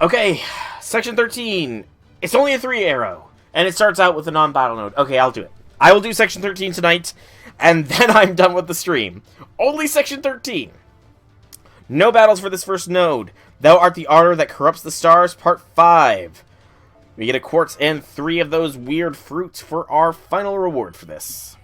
Okay, section 13. It's only a 3 arrow. And it starts out with a non-battle node. Okay, I'll do it. I will do section 13 tonight, and then I'm done with the stream. Only section 13. No battles for this first node. Thou art the ardor that corrupts the stars, part 5. We get a quartz and 3 of those weird fruits for our final reward for this.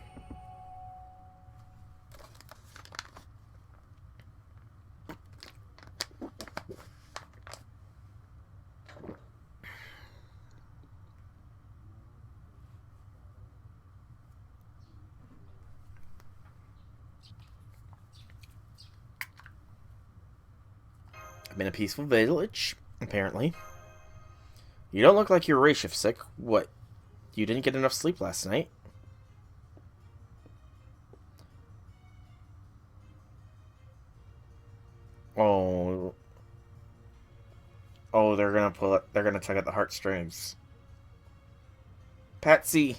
I'm in a peaceful village, apparently. You don't look like you're ray-shift sick. What? You didn't get enough sleep last night? Oh. Oh, they're gonna pull it. They're gonna tug at the heartstrings. Patsy,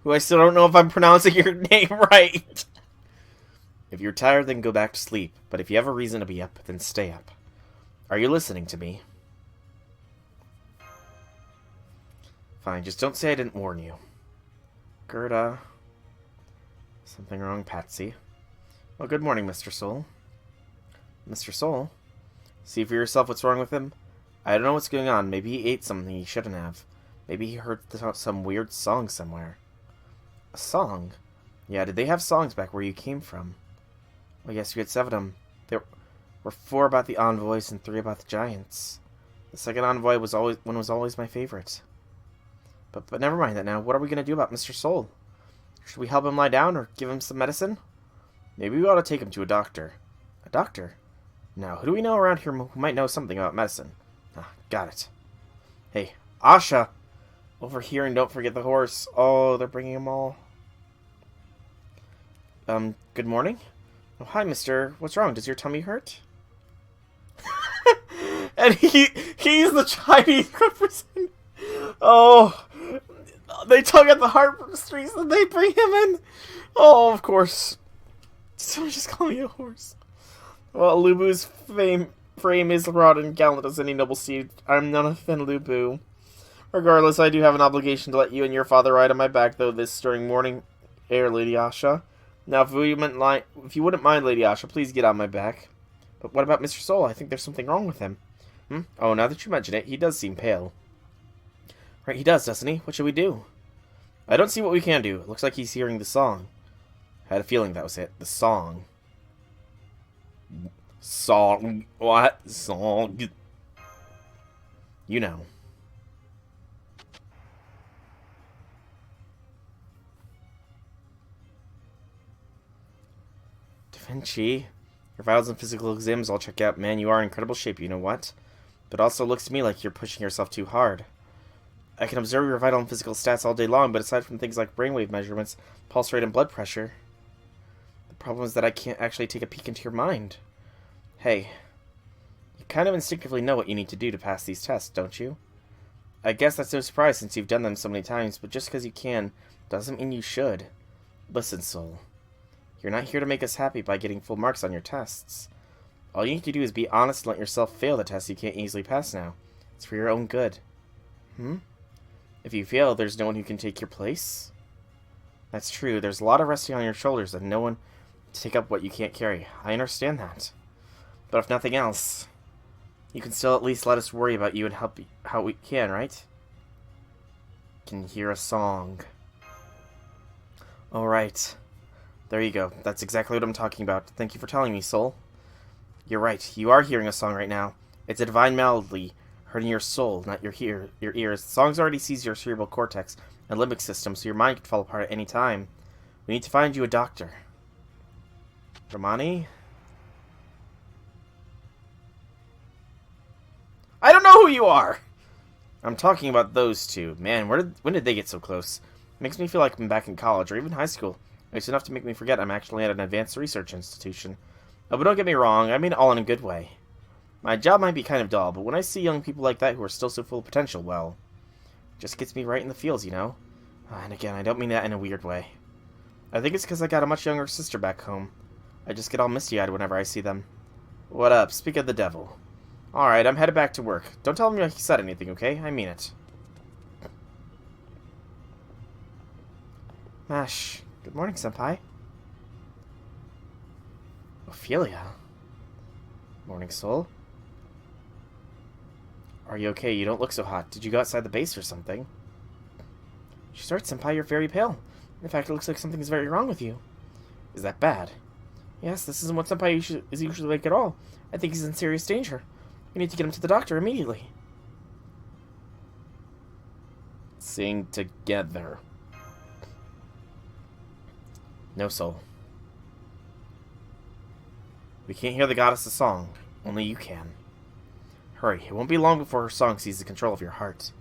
who I still don't know if I'm pronouncing your name right. If you're tired, then go back to sleep. But if you have a reason to be up, then stay up. Are you listening to me? Fine, just don't say I didn't warn you. Gerda. Something wrong, Patsy. Well, good morning, Mr. Soul. Mr. Soul? See for yourself what's wrong with him? I don't know what's going on. Maybe he ate something he shouldn't have. Maybe he heard some weird song somewhere. A song? Yeah, did they have songs back where you came from? Well, yes, you had 7 of them. There were 4 about the envoys and 3 about the giants. The second envoy was always my favorite. But never mind that now. What are we going to do about Mr. Soul? Should we help him lie down or give him some medicine? Maybe we ought to take him to a doctor. A doctor? Now, who do we know around here who might know something about medicine? Ah, got it. Hey, Asha! Over here, and don't forget the horse. Oh, they're bringing them all. Good morning? Oh, hi, mister. What's wrong? Does your tummy hurt? And he's the Chinese representative. Oh, they tug at the heartstrings and they bring him in. Oh, of course. Someone just call me a horse. Well, Lubu's frame is broad and gallant as any noble steed. I'm none of Lubu. Regardless, I do have an obligation to let you and your father ride on my back, though this during morning air, Lady Asha. Now, if you wouldn't mind, Lady Asha, please get on my back. But what about Mr. Soul? I think there's something wrong with him. Oh, now that you mention it, he does seem pale. Right, he does, doesn't he? What should we do? I don't see what we can do. It looks like he's hearing the song. I had a feeling that was it. The song. Song. What? Song. You know. Da Vinci. Your vitals and physical exams all check out. Man, you are in incredible shape, you know what? But also looks to me like you're pushing yourself too hard. I can observe your vital and physical stats all day long, but aside from things like brainwave measurements, pulse rate, and blood pressure, the problem is that I can't actually take a peek into your mind. Hey, you kind of instinctively know what you need to do to pass these tests, don't you? I guess that's no surprise since you've done them so many times, but just because you can, doesn't mean you should. Listen, Soul. You're not here to make us happy by getting full marks on your tests. All you need to do is be honest and let yourself fail the tests you can't easily pass now. It's for your own good. If you fail, there's no one who can take your place. That's true. There's a lot of resting on your shoulders and no one to take up what you can't carry. I understand that. But if nothing else, you can still at least let us worry about you and help you how we can, right? Can hear a song. Alright. There you go. That's exactly what I'm talking about. Thank you for telling me, Soul. You're right. You are hearing a song right now. It's a divine melody, heard in your soul, not your ears. The song already sees your cerebral cortex and limbic system, so your mind could fall apart at any time. We need to find you a doctor. Romani? I don't know who you are! I'm talking about those two. Man, when did they get so close? It makes me feel like I'm back in college, or even high school. It's enough to make me forget I'm actually at an advanced research institution. Oh, but don't get me wrong, I mean it all in a good way. My job might be kind of dull, but when I see young people like that who are still so full of potential, well, it just gets me right in the feels, you know? And again, I don't mean that in a weird way. I think it's because I got a much younger sister back home. I just get all misty-eyed whenever I see them. What up? Speak of the devil. Alright, I'm headed back to work. Don't tell me he said anything, okay? I mean it. Mash. Good morning, senpai. Ophelia. Morning, soul. Are you okay? You don't look so hot. Did you go outside the base or something? She's right, senpai. You're very pale. In fact, it looks like something is very wrong with you. Is that bad? Yes, this isn't what senpai is usually like at all. I think he's in serious danger. We need to get him to the doctor immediately. Sing together. No, soul. We can't hear the goddess's song. Only you can. Hurry, it won't be long before her song seizes the control of your heart.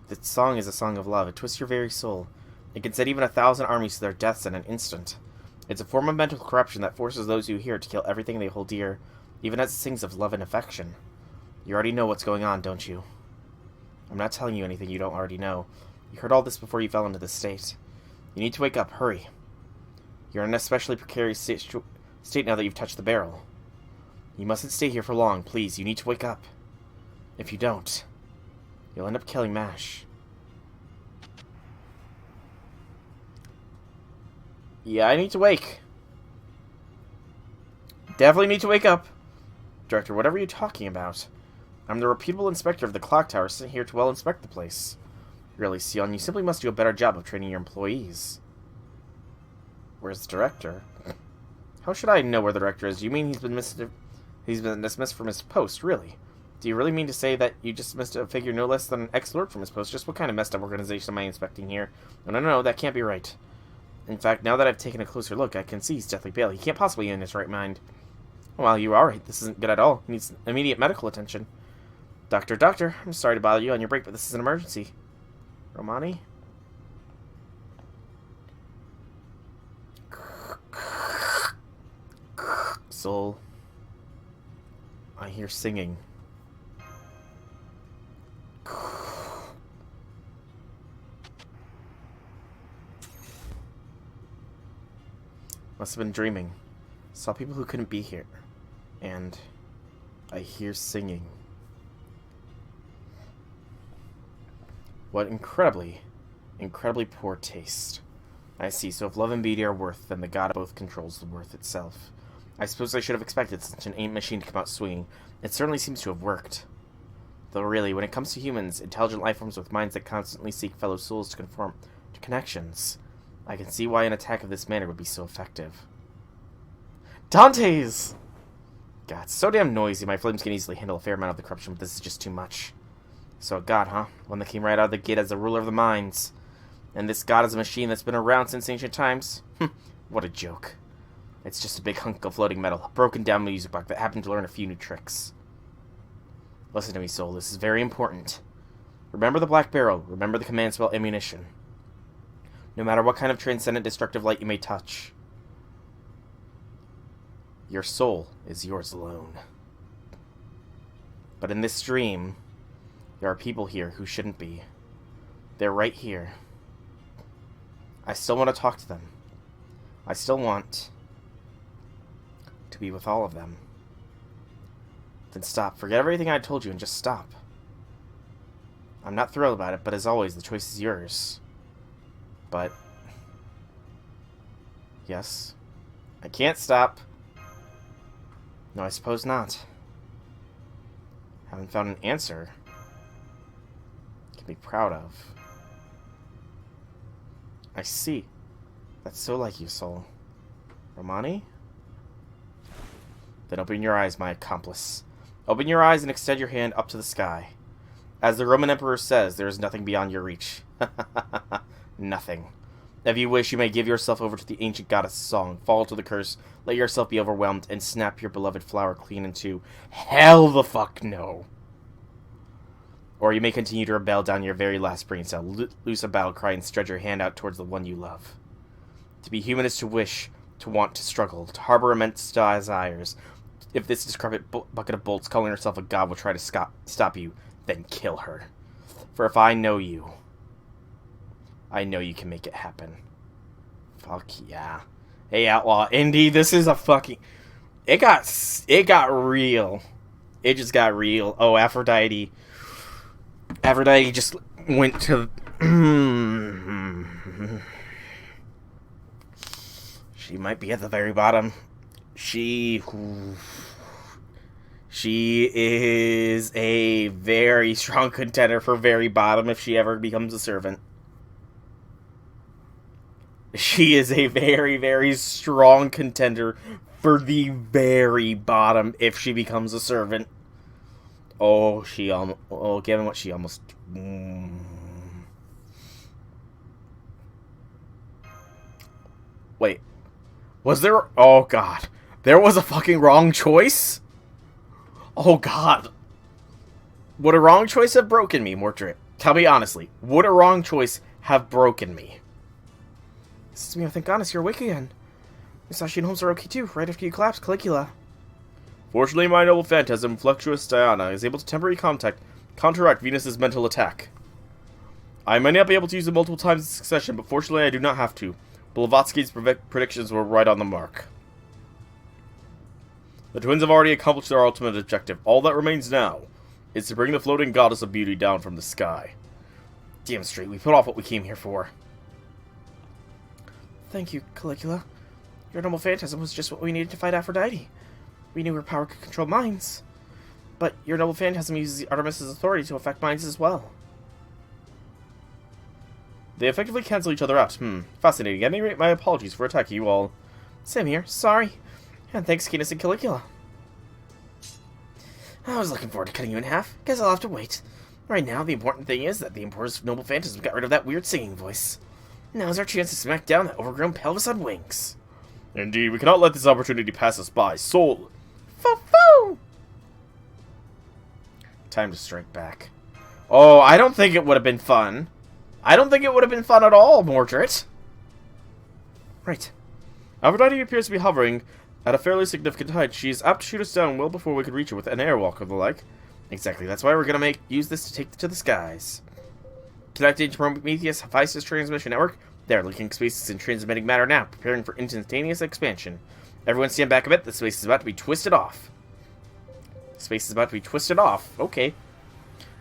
The song is a song of love. It twists your very soul. It can send even 1,000 armies to their deaths in an instant. It's a form of mental corruption that forces those who hear it to kill everything they hold dear, even as it sings of love and affection. You already know what's going on, don't you? I'm not telling you anything you don't already know. You heard all this before you fell into this state. You need to wake up. Hurry. You're in an especially precarious state now that you've touched the barrel. You mustn't stay here for long, please. You need to wake up. If you don't, you'll end up killing Mash. Yeah, I need to wake. Definitely need to wake up. Director, whatever are you talking about? I'm the reputable inspector of the clock tower sent here to well inspect the place. Really, Sion, you simply must do a better job of training your employees. Where's the director? How should I know where the director is? You mean he's been dismissed from his post, really? Do you really mean to say that you just dismissed a figure no less than an ex-lord from his post? Just what kind of messed up organization am I inspecting here? No, that can't be right. In fact, now that I've taken a closer look, I can see he's deathly pale. He can't possibly be in his right mind. Well, you are right. This isn't good at all. He needs immediate medical attention. Doctor, I'm sorry to bother you on your break, but this is an emergency. Romani? Soul. I hear singing. Must have been dreaming. Saw people who couldn't be here. And I hear singing. What incredibly poor taste. I see, so if love and beauty are worth, then the god both controls the worth itself. I suppose I should have expected such an ancient machine to come out swinging. It certainly seems to have worked. Though really, when it comes to humans, intelligent life forms with minds that constantly seek fellow souls to conform to connections, I can see why an attack of this manner would be so effective. Dante's! God, it's so damn noisy. My flames can easily handle a fair amount of the corruption, but this is just too much. So a god, huh? One that came right out of the gate as the ruler of the mines. And this god is a machine that's been around since ancient times? What a joke. It's just a big hunk of floating metal, a broken down music box that happened to learn a few new tricks. Listen to me, soul. This is very important. Remember the black barrel. Remember the command spell ammunition. No matter what kind of transcendent destructive light you may touch, your soul is yours alone. But in this dream, there are people here who shouldn't be. They're right here. I still want to talk to them. I still want to be with all of them. Then stop. Forget everything I told you and just stop. I'm not thrilled about it, but as always, the choice is yours. But yes, I can't stop. No, I suppose not. Haven't found an answer I can be proud of. I see. That's so like you, soul. Romani? Then open your eyes, my accomplice. Open your eyes and extend your hand up to the sky. As the Roman Emperor says, there is nothing beyond your reach. Nothing. If you wish, you may give yourself over to the ancient goddess' song, fall to the curse, let yourself be overwhelmed, and snap your beloved flower clean in two. Hell the fuck no! Or you may continue to rebel down your very last brain cell, loose a battle cry, and stretch your hand out towards the one you love. To be human is to wish, to want, to struggle, to harbor immense desires. If this decrepit bucket of bolts calling herself a god will try to stop you, then kill her. For if I know you, I know you can make it happen. Fuck yeah. Hey, Outlaw Indy, this is a fucking... It got real. It just got real. Oh, Aphrodite. Aphrodite just went to... She might be at the very bottom. She is a very strong contender for very bottom if she ever becomes a servant. She is a very, very strong contender for the very bottom if she becomes a servant. Oh, given what she almost... Wait. Was there... Oh, God. There was a fucking wrong choice? Oh, God. Would a wrong choice have broken me, Mordred? Tell me honestly. Would a wrong choice have broken me? This is me, thank goodness you're awake again. Musashi and Holmes are okay too, right after you collapsed, Caligula. Fortunately, my noble phantasm, Fluctuous Diana, is able to temporarily counteract Venus's mental attack. I may not be able to use it multiple times in succession, but fortunately I do not have to. Blavatsky's predictions were right on the mark. The twins have already accomplished their ultimate objective. All that remains now is to bring the floating goddess of beauty down from the sky. Damn straight, we put off what we came here for. Thank you, Caligula. Your noble phantasm was just what we needed to fight Aphrodite. We knew her power could control minds. But your noble phantasm uses Artemis's authority to affect minds as well. They effectively cancel each other out. Fascinating. At any rate, my apologies for attacking you all. Same here. Sorry. And thanks, Canis and Caligula. I was looking forward to cutting you in half. Guess I'll have to wait. Right now, the important thing is that the Emperor's noble phantasm got rid of that weird singing voice. Now's our chance to smack down that overgrown pelvis on wings. Indeed, we cannot let this opportunity pass us by. Soul. Foo-foo! Time to strike back. Oh, I don't think it would have been fun. I don't think it would have been fun at all, Mordred. Right. Aphrodite appears to be hovering at a fairly significant height. She is apt to shoot us down well before we could reach her with an airwalk or the like. Exactly, that's why we're gonna use this to take to the skies. Connecting to Prometheus Hephaestus transmission network. They're linking spaces and transmitting matter now, preparing for instantaneous expansion. Everyone stand back a bit, the space is about to be twisted off. Space is about to be twisted off. Okay.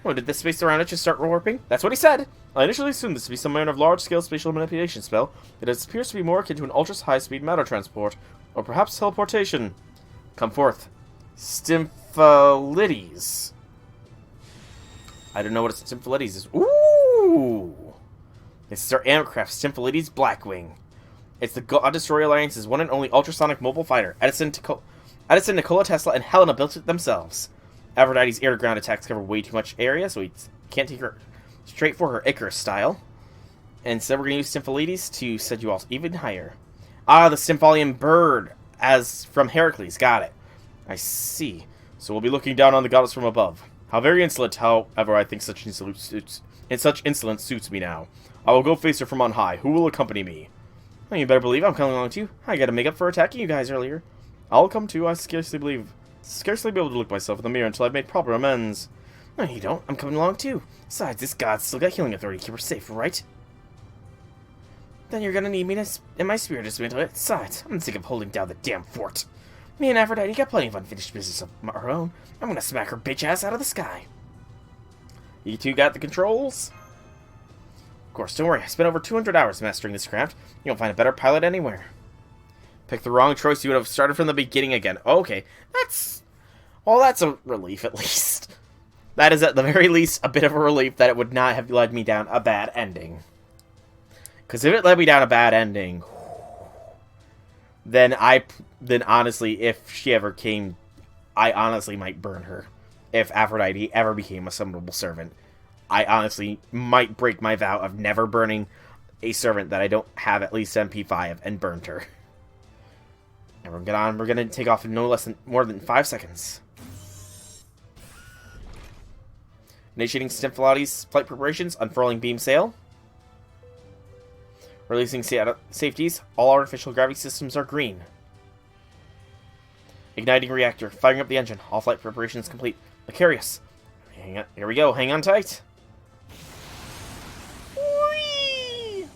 Oh, did the space around it just start warping? That's what he said! I initially assumed this to be some kind of large-scale spatial manipulation spell. It appears to be more akin to an ultra-high-speed matter transport, or perhaps teleportation. Come forth. Stymphalides. I don't know what a Stymphalides is. Ooh! This is our aircraft, Stymphalides Blackwing. It's the God Destroyer Alliance's one and only ultrasonic mobile fighter. Edison, Nikola Tesla, and Helena built it themselves. Aphrodite's air-to-ground attacks cover way too much area, so we can't take her straight for her Icarus style. And so we're going to use Stymphalides to send you all even higher. Ah, the Stymphalian bird, as from Heracles. Got it. I see. So we'll be looking down on the goddess from above. How very insolent, however, I think such insolence suits me now. I will go face her from on high. Who will accompany me? Well, you better believe I'm coming along too. I gotta make up for attacking you guys earlier. I'll come too. I scarcely be able to look myself in the mirror until I've made proper amends. No, you don't. I'm coming along too. Besides, this god's still got healing authority to keep her safe, right? Then you're gonna need me in my spirit dismantle it. Besides, I'm sick of holding down the damn fort. Me and Aphrodite got plenty of unfinished business of our own. I'm gonna smack her bitch ass out of the sky. You two got the controls? Of course, don't worry. I spent over 200 hours mastering this craft. You won't find a better pilot anywhere. Pick the wrong choice, you would have started from the beginning again. Okay, that's a relief at least. That is at the very least a bit of a relief that it would not have led me down a bad ending. Because if it led me down a bad ending, then honestly, if she ever came, I honestly might burn her. If Aphrodite ever became a summonable servant, I honestly might break my vow of never burning a servant that I don't have at least MP5 and burnt her. And we're going to take off in more than 5 seconds. Initiating Stymphalides flight preparations, unfurling beam sail. Releasing safeties, all artificial gravity systems are green. Igniting reactor, firing up the engine, all flight preparations complete. Macarius. Hang on, here we go, hang on tight. Whee!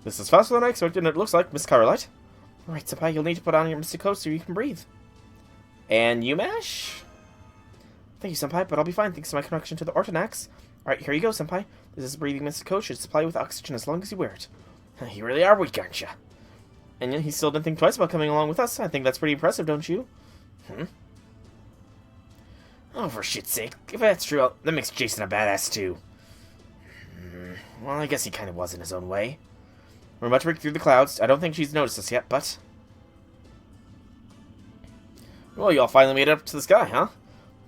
This is faster than I expected, and it looks like, Miss Carolite. Alright, Senpai, you'll need to put on your mystic coat so you can breathe. And you mash? Thank you, Senpai, but I'll be fine thanks to my connection to the Ortonax. Alright, here you go, Senpai. This is a breathing mist coat. Should supply you with oxygen as long as you wear it. You really are weak, aren't you? And yet he still didn't think twice about coming along with us. I think that's pretty impressive, don't you? Oh, for shit's sake. If that's true, that makes Jason a badass, too. Well, I guess he kind of was in his own way. We're about to break through the clouds. I don't think she's noticed us yet, but... Well, you all finally made it up to the sky, huh?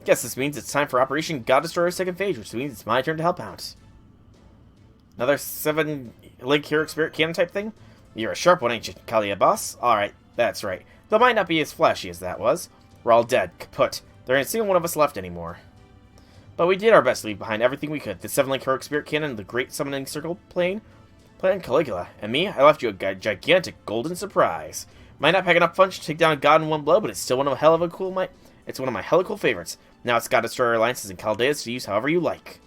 Guess this means it's time for Operation God Destroyer second phase, which means it's my turn to help out. Another 7-link Heroic Spirit Cannon type thing? You're a sharp one, ain't you, Kalia boss? Alright, that's right. Though it might not be as flashy as that was. We're all dead, kaput. There ain't a single one of us left anymore. But we did our best to leave behind everything we could. The 7-link Heroic Spirit Cannon, the Great Summoning Circle plane, Caligula. And me, I left you a gigantic golden surprise. Might not pack enough punch to take down a god in one blow, but it's still one of a hell of a cool it's one of my hella cool favorites. Now it's got Destroyer Alliances and Chaldeas to use however you like.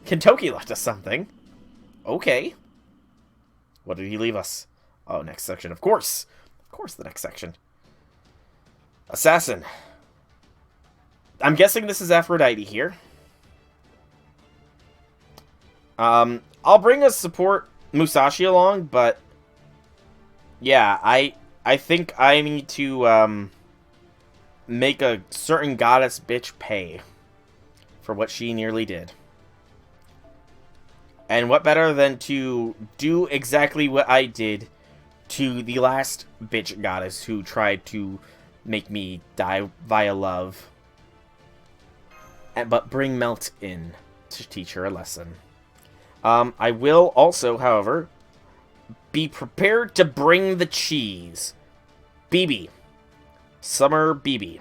Kentucky left us something. Okay. What did he leave us? Oh, next section, of course. Of course, the next section. Assassin. I'm guessing this is Aphrodite here. I'll bring a support Musashi along, but yeah, I think I need to make a certain goddess bitch pay for what she nearly did. And what better than to do exactly what I did to the last bitch goddess who tried to make me die via love. But bring Melt in to teach her a lesson. I will also, however, be prepared to bring the cheese. BB. Summer BB.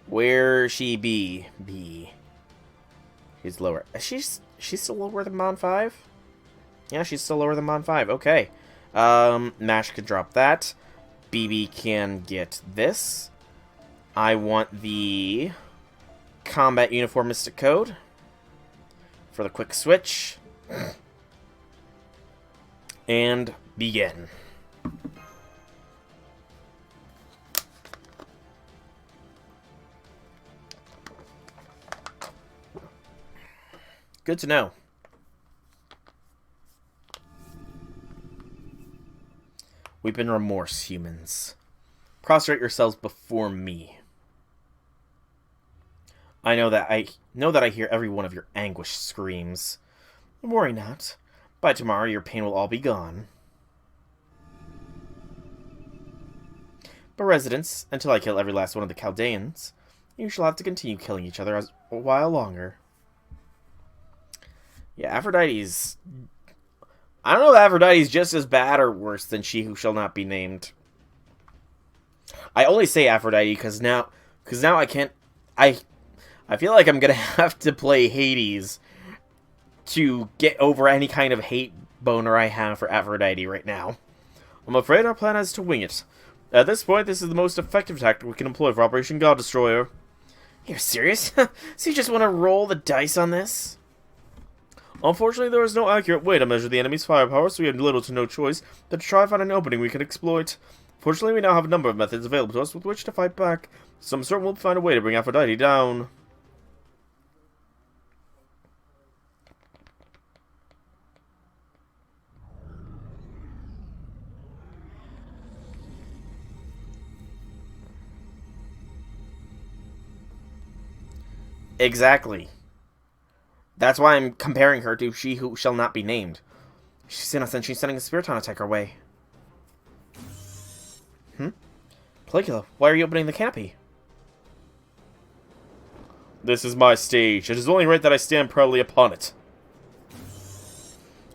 Where she be? She's lower. She's still lower than Mon 5? Yeah, she's still lower than Mon 5. Okay. Mash can drop that. BB can get this. I want the Combat Uniform Mystic Code for the quick switch. And begin. Good to know. Weep in remorse, humans. Prostrate yourselves before me. I know that I hear every one of your anguish screams. Worry not. By tomorrow, your pain will all be gone. But residents, until I kill every last one of the Chaldeans, you shall have to continue killing each other a while longer. Yeah, Aphrodite's... I don't know if Aphrodite's just as bad or worse than She Who Shall Not Be Named. I only say Aphrodite because now I can't... I feel like I'm going to have to play Hades to get over any kind of hate boner I have for Aphrodite right now. I'm afraid our plan is to wing it. At this point, this is the most effective tactic we can employ for Operation God Destroyer. You're serious? So you just want to roll the dice on this? Unfortunately, there is no accurate way to measure the enemy's firepower, so we have little to no choice but to try to find an opening we can exploit. Fortunately, we now have a number of methods available to us with which to fight back, so I'm certain we'll find a way to bring Aphrodite down. Exactly. That's why I'm comparing her to She Who Shall Not Be Named. She's innocent. She's sending a Spiriton attack our way. Caligula, why are you opening the canopy? This is my stage. It is only right that I stand proudly upon it.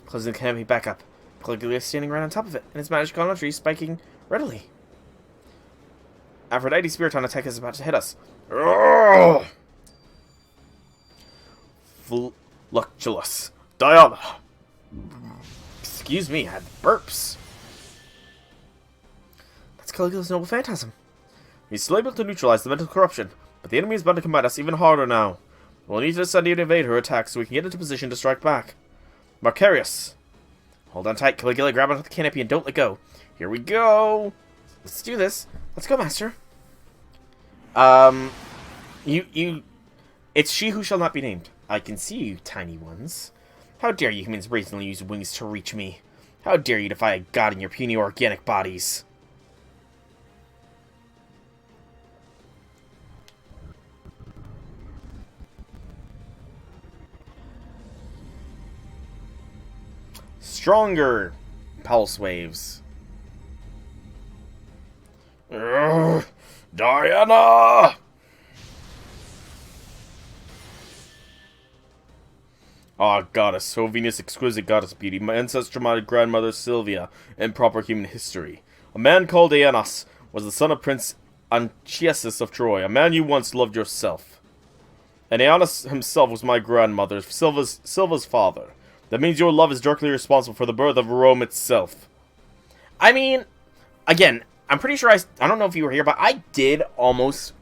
Closing the canopy back up. Caligula is standing right on top of it, and his magic energy is spiking readily. Aphrodite's Spiriton attack is about to hit us. Urgh! Voluptuous. Diana! Excuse me, I had burps. That's Caligula's noble phantasm. He's still able to neutralize the mental corruption, but the enemy is bound to combat us even harder now. We'll need to send you to evade her attack so we can get into position to strike back. Macarius! Hold on tight, Caligula. Grab onto the canopy and don't let go. Here we go! Let's do this. Let's go, Master. It's she who shall not be named. I can see you, tiny ones. How dare you humans brazenly use wings to reach me? How dare you defy a god in your puny organic bodies? Stronger pulse waves. Diana! Ah, goddess, oh Venus, exquisite goddess beauty, my ancestor, my grandmother Sylvia, in proper human history. A man called Aeneas was the son of Prince Anchises of Troy, a man you once loved yourself. And Aeneas himself was my grandmother, Sylva's father. That means your love is directly responsible for the birth of Rome itself. I mean, again, I'm pretty sure I don't know if you were here, but I did almost...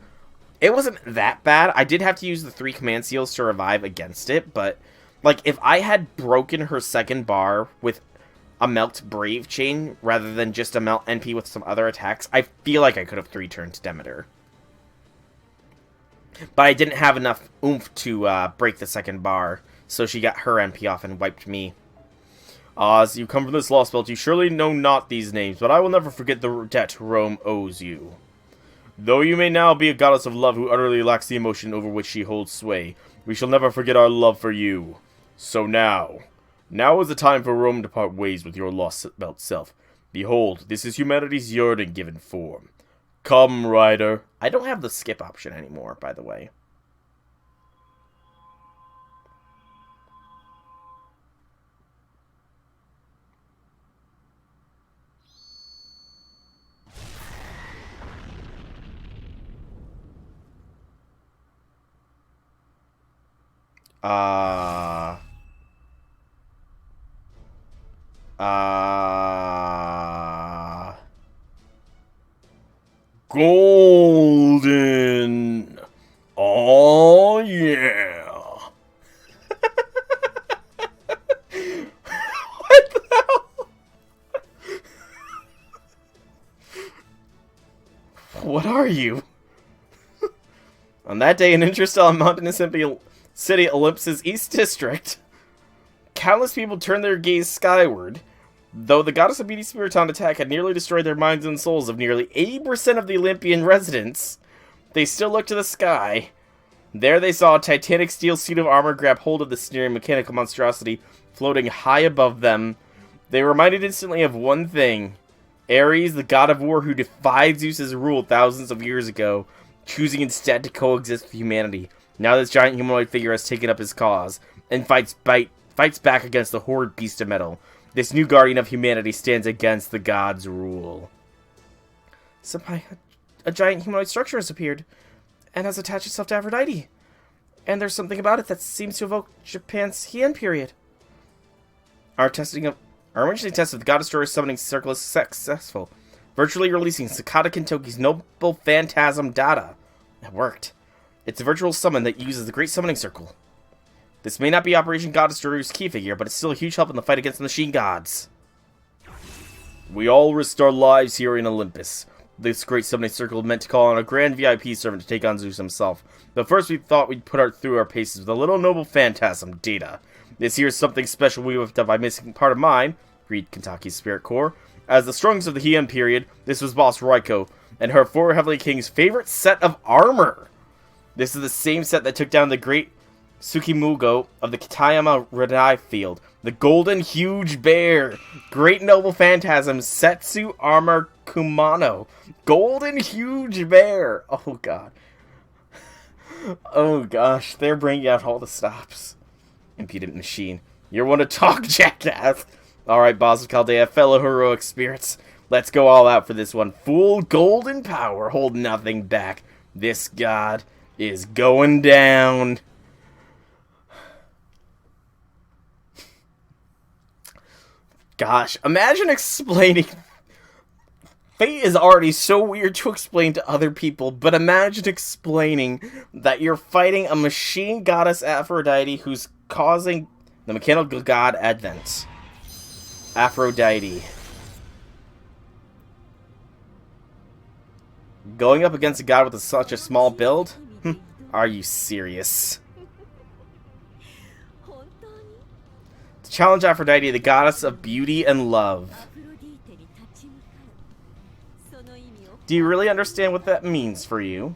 It wasn't that bad. I did have to use the 3 command seals to revive against it, but... Like, if I had broken her second bar with a Melt Brave Chain, rather than just a Melt NP with some other attacks, I feel like I could have 3-turned Demeter. But I didn't have enough oomph to break the second bar, so she got her NP off and wiped me. As you come from this Lostbelt, you surely know not these names, but I will never forget the debt Rome owes you. Though you may now be a goddess of love who utterly lacks the emotion over which she holds sway, we shall never forget our love for you. So now is the time for Rome to part ways with your Lostbelt self. Behold, this is humanity's yearning given form. Come, rider. I don't have the skip option anymore, by the way. Golden. Oh, yeah. What the hell? What are you? On that day in Interstellar, Mountainous City, Olympus' East District, countless people turned their gaze skyward. Though the goddess of beauty Spiriton attack had nearly destroyed their minds and souls of nearly 80% of the Olympian residents, they still looked to the sky. There they saw a titanic steel suit of armor grab hold of the sneering mechanical monstrosity floating high above them. They were reminded instantly of one thing. Ares, the god of war who defied Zeus's rule thousands of years ago, choosing instead to coexist with humanity. Now this giant humanoid figure has taken up his cause, and fights back against the horrid beast of metal. This new guardian of humanity stands against the god's rule. Senpai, a giant humanoid structure has appeared, and has attached itself to Aphrodite. And there's something about it that seems to evoke Japan's Heian period. Our originally test of the God Destroyer summoning circle is successful, virtually releasing Sakata Kintoki's noble phantasm data. It worked. It's a virtual summon that uses the Great Summoning Circle. This may not be Operation God Destroyer's key figure, but it's still a huge help in the fight against the machine gods. We all risked our lives here in Olympus. This Great Summoning Circle meant to call on a grand VIP servant to take on Zeus himself. But first we thought we'd put through our paces with a little noble phantasm data. This here's something special we whipped up by missing part of mine, read Kentaki's Spirit Core. As the strongest of the Heian period, this was Boss Raiko, and her 4 Heavenly Kings' favorite set of armor. This is the same set that took down the great Tsukimugo of the Kitayama Radai field. The Golden Huge Bear. Great Noble Phantasm Setsu Armor Kumano. Golden Huge Bear. Oh god. Oh gosh, they're bringing out all the stops. Impudent machine. You're one to talk, jackass. Alright, Boss of Chaldea, fellow heroic spirits. Let's go all out for this one. Full golden power. Hold nothing back. This god is going down. Gosh, imagine explaining... Fate is already so weird to explain to other people, but imagine explaining that you're fighting a machine goddess Aphrodite who's causing the mechanical god Advent. Aphrodite. Going up against a god with such a small build? Are you serious? To challenge Aphrodite, the goddess of beauty and love. Do you really understand what that means for you?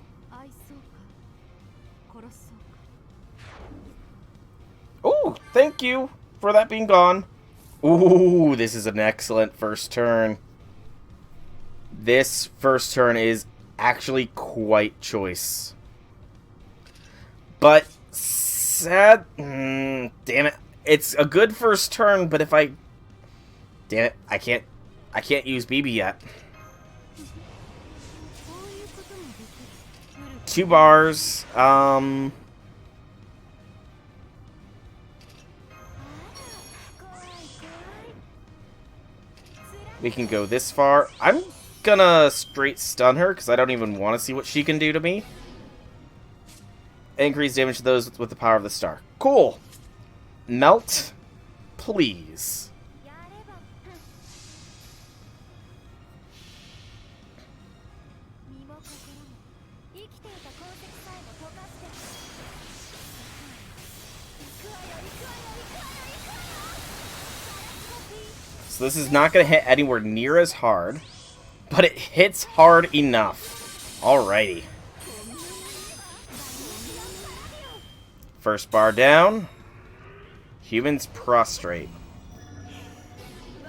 Ooh, thank you for that being gone. Ooh, this is an excellent first turn. This first turn is actually quite choice. But sad. Damn it. It's a good first turn, but if I... Damn it, I can't use BB yet. 2 bars. We can go this far. I'm gonna straight stun her because I don't even want to see what she can do to me. Increase damage to those with the power of the star. Cool. Melt, please. So this is not going to hit anywhere near as hard, but it hits hard enough. Alrighty. First bar down. Humans prostrate.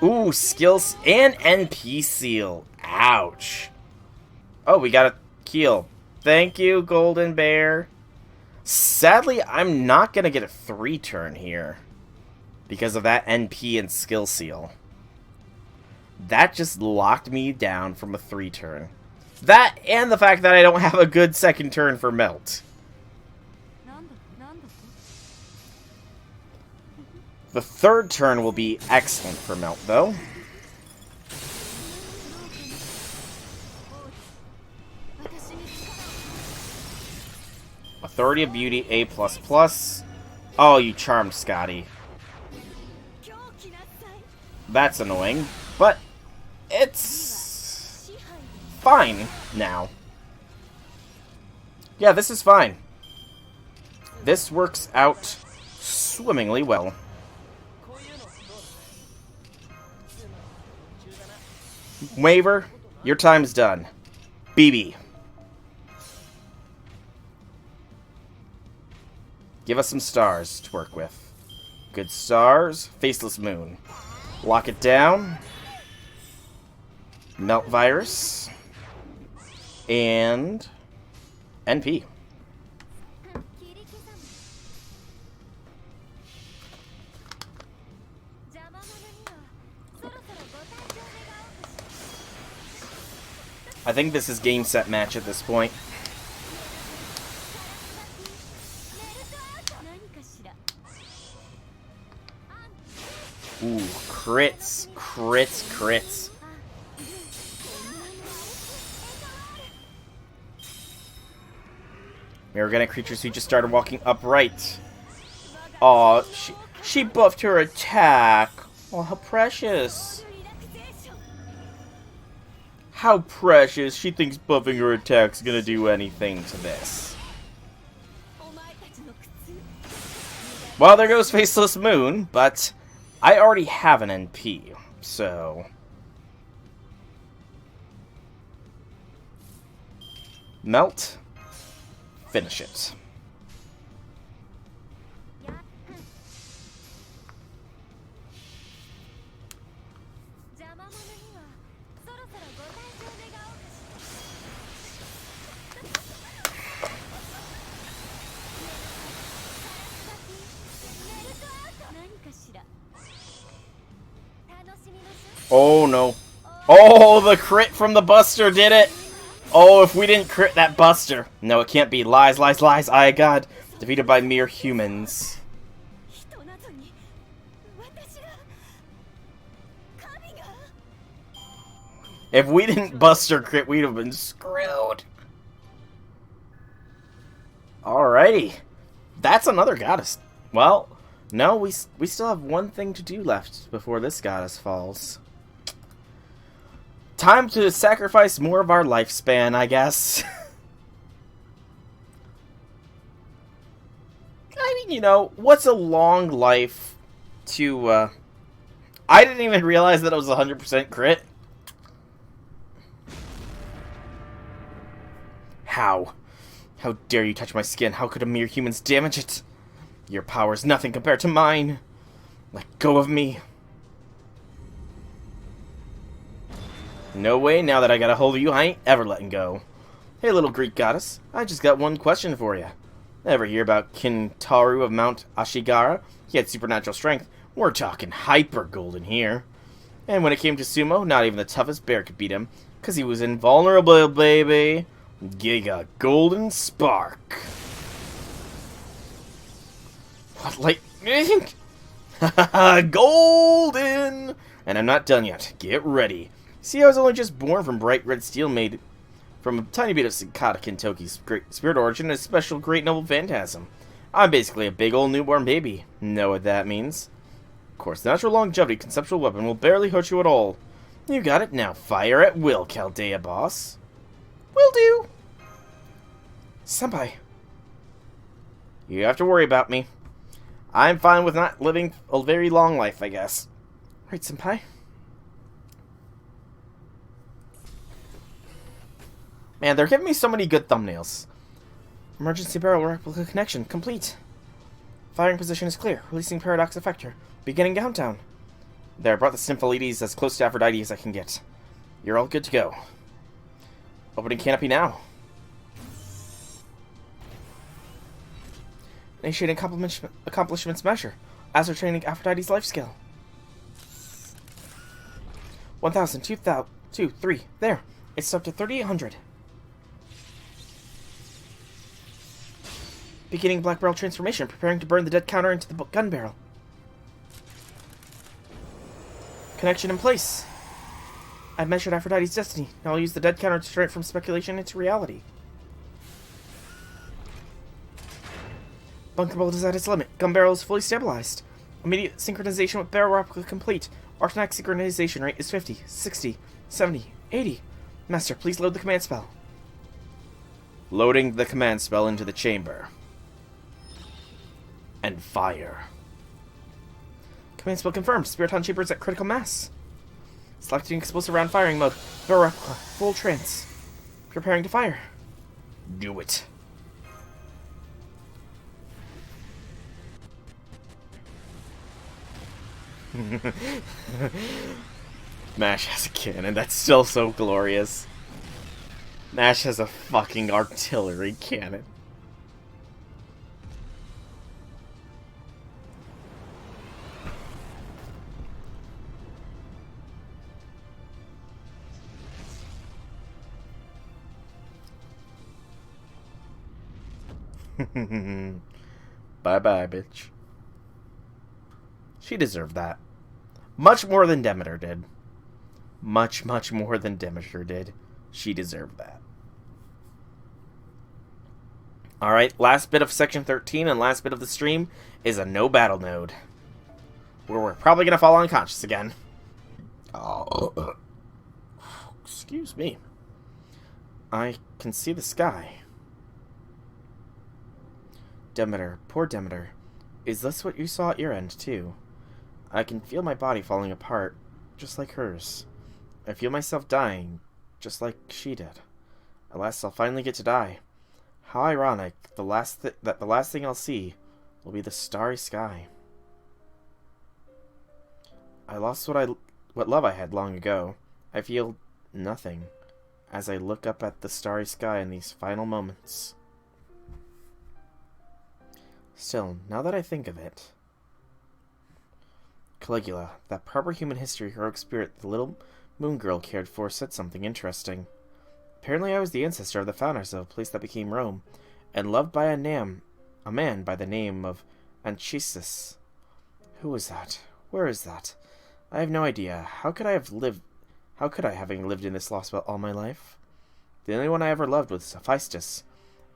Ooh, skills and NP seal. Ouch. Oh, we got a keel. Thank you, Golden Bear. Sadly, I'm not going to get a 3 turn here because of that NP and skill seal. That just locked me down from a 3 turn. That and the fact that I don't have a good second turn for Melt. The 3rd turn will be excellent for Melt, though. Authority of Beauty, A++. Oh, you charmed Scotty. That's annoying, but it's fine now. Yeah, this is fine. This works out swimmingly well. Waver, your time's done. BB. Give us some stars to work with. Good stars. Faceless Moon. Lock it down. Melt Virus. And NP. I think this is game, set, match at this point. Ooh, crits, crits, crits. We organic creatures who just started walking upright. Aw, she buffed her attack. Oh, how precious. How precious. She thinks buffing her attack's gonna do anything to this. Well, there goes Faceless Moon, but I already have an NP, so... Melt. Finish it. Oh no. Oh, the crit from the Buster did it! Oh, if we didn't crit that Buster. No, it can't be. Lies, lies, lies. I God. Defeated by mere humans. If we didn't Buster crit, we'd have been screwed. Alrighty. That's another goddess. Well, no, we still have one thing to do left before this goddess falls. Time to sacrifice more of our lifespan, I guess. I mean, what's a long life to, I didn't even realize that it was 100% crit. How? How dare you touch my skin? How could a mere human's damage it? Your power is nothing compared to mine. Let go of me. No way, now that I got a hold of you, I ain't ever letting go. Hey, little Greek goddess, I just got one question for you. Ever hear about Kintaru of Mount Ashigara? He had supernatural strength. We're talking hyper golden here. And when it came to sumo, not even the toughest bear could beat him, because he was invulnerable, baby. Giga Golden Spark. What lightning? Golden! And I'm not done yet. Get ready. See, I was only just born from bright red steel made from a tiny bit of Sakata Kintoki's great spirit origin and a special great noble phantasm. I'm basically a big old newborn baby. Know what that means? Of course, natural longevity conceptual weapon will barely hurt you at all. You got it, now fire at will, Chaldea boss. Will do. Senpai. You have to worry about me. I'm fine with not living a very long life, I guess. Right, Senpai? Man, they're giving me so many good thumbnails. Emergency barrel replica connection complete. Firing position is clear. Releasing paradox effector. Beginning countdown. There, I brought the Symphilides as close to Aphrodite as I can get. You're all good to go. Opening canopy now. Initiating accomplishments measure. Ascertaining Aphrodite's life skill. 1,000, 2,000, 2, 3. There. It's up to 3,800. Beginning black barrel transformation. Preparing to burn the dead counter into the gun barrel. Connection in place. I've measured Aphrodite's destiny. Now I'll use the dead counter to turn it from speculation into reality. Bunker bolt is at its limit. Gun barrel is fully stabilized. Immediate synchronization with barrel replica complete. Artenac synchronization rate is 50, 60, 70, 80. Master, please load the command spell. Loading the command spell into the chamber. And fire. Command spell confirmed. Spirit Hunt chamber is at critical mass. Selecting explosive round firing mode. Barrel replica. Full trance. Preparing to fire. Do it. Mash has a cannon. That's still so glorious. Mash has a fucking artillery cannon. Bye-bye, bitch. She deserved that. Much more than Demeter did. Much, much more than Demeter did. She deserved that. Alright, last bit of section 13 and last bit of the stream is a no battle node. Where we're probably going to fall unconscious again. Oh. Excuse me. I can see the sky. Demeter, poor Demeter. Is this what you saw at your end, too? I can feel my body falling apart, just like hers. I feel myself dying, just like she did. At last I'll finally get to die. How ironic, that the last thing I'll see will be the starry sky. I lost what love I had long ago. I feel nothing as I look up at the starry sky in these final moments. Still, now that I think of it... Caligula, that proper human history heroic spirit the little moon girl cared for, said something interesting. Apparently I was the ancestor of the founders of a place that became Rome, and loved by a man by the name of Anchises. Who is that? Where is that? I have no idea. How could I, having lived in this Lostbelt all my life? The only one I ever loved was Hephaestus.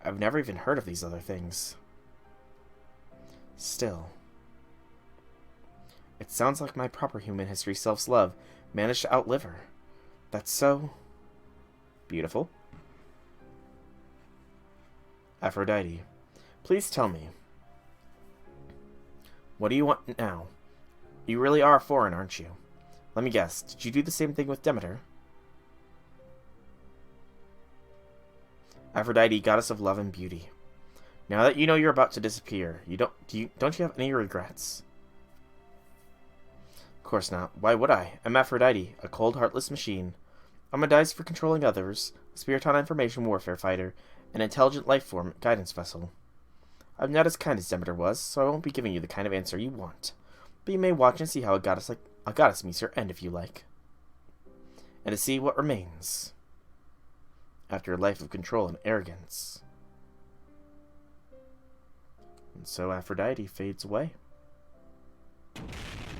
I've never even heard of these other things. Still... It sounds like my proper human history self's love managed to outlive her. That's so beautiful. Aphrodite, please tell me. What do you want now? You really are foreign, aren't you? Let me guess, did you do the same thing with Demeter? Aphrodite, goddess of love and beauty. Now that you know you're about to disappear, don't you have any regrets? Of course not. Why would I? I'm Aphrodite, a cold, heartless machine. I'm a dice for controlling others, a Spiritana information warfare fighter, an intelligent life form guidance vessel. I'm not as kind as Demeter was, so I won't be giving you the kind of answer you want. But you may watch and see how a goddess meets her end if you like. And to see what remains after a life of control and arrogance. And so Aphrodite fades away.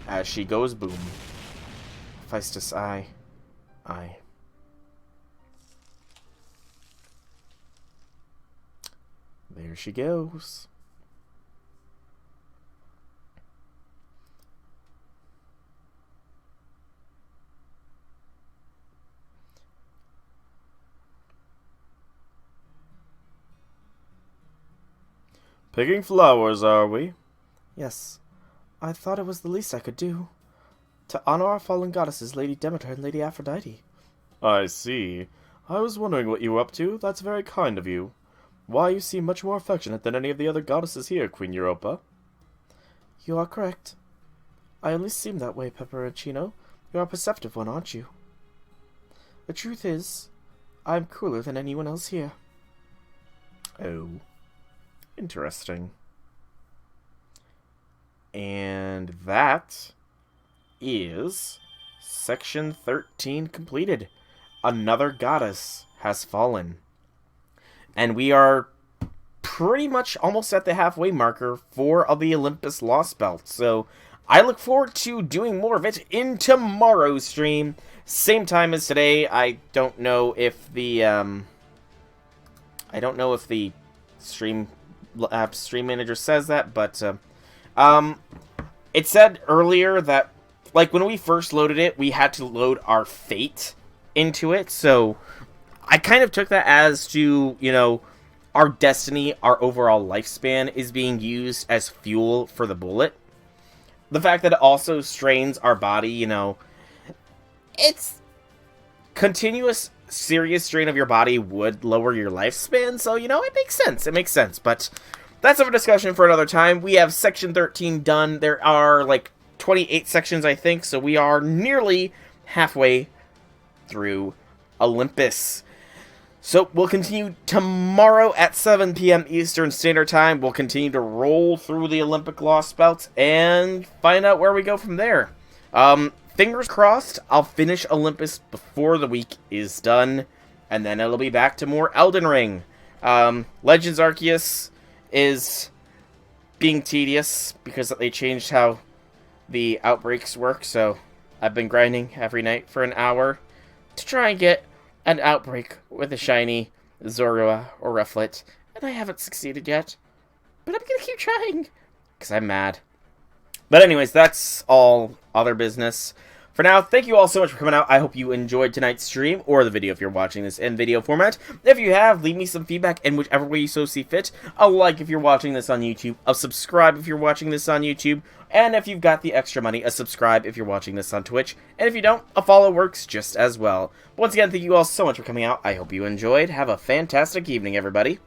As she goes boom. Hephaestus, I. There she goes. Picking flowers, are we? Yes. I thought it was the least I could do. To honor our fallen goddesses, Lady Demeter and Lady Aphrodite. I see. I was wondering what you were up to. That's very kind of you. Why, you seem much more affectionate than any of the other goddesses here, Queen Europa. You are correct. I only seem that way, Pepperoncino. You are a perceptive one, aren't you? The truth is, I am cooler than anyone else here. Oh. Interesting. And that is section 13 completed. Another goddess has fallen. And we are pretty much almost at the halfway marker for the Olympus Lostbelt. So I look forward to doing more of it in tomorrow's stream. Same time as today. I don't know if the stream manager says that, but it said earlier that, like, when we first loaded it, we had to load our fate into it, so I kind of took that as to, you know, our destiny, our overall lifespan is being used as fuel for the bullet. The fact that it also strains our body, you know, it's continuous serious strain of your body would lower your lifespan, so, you know, it makes sense, but that's a discussion for another time. We have section 13 done. There are, like, 28 sections, I think, so we are nearly halfway through Olympus. So we'll continue tomorrow at 7 p.m. Eastern Standard Time. We'll continue to roll through the Olympic Lostbelt and find out where we go from there. Fingers crossed, I'll finish Olympus before the week is done, and then it'll be back to more Elden Ring. Legends Arceus is being tedious because they changed how the outbreaks work, so I've been grinding every night for an hour to try and get an outbreak with a shiny Zorua or Rufflet, and I haven't succeeded yet. But I'm gonna keep trying, because I'm mad. But anyways, that's all other business. For now, thank you all so much for coming out. I hope you enjoyed tonight's stream, or the video if you're watching this in video format. If you have, leave me some feedback in whichever way you so see fit. A like if you're watching this on YouTube, a subscribe if you're watching this on YouTube, and if you've got the extra money, a subscribe if you're watching this on Twitch. And if you don't, a follow works just as well. Once again, thank you all so much for coming out. I hope you enjoyed. Have a fantastic evening, everybody.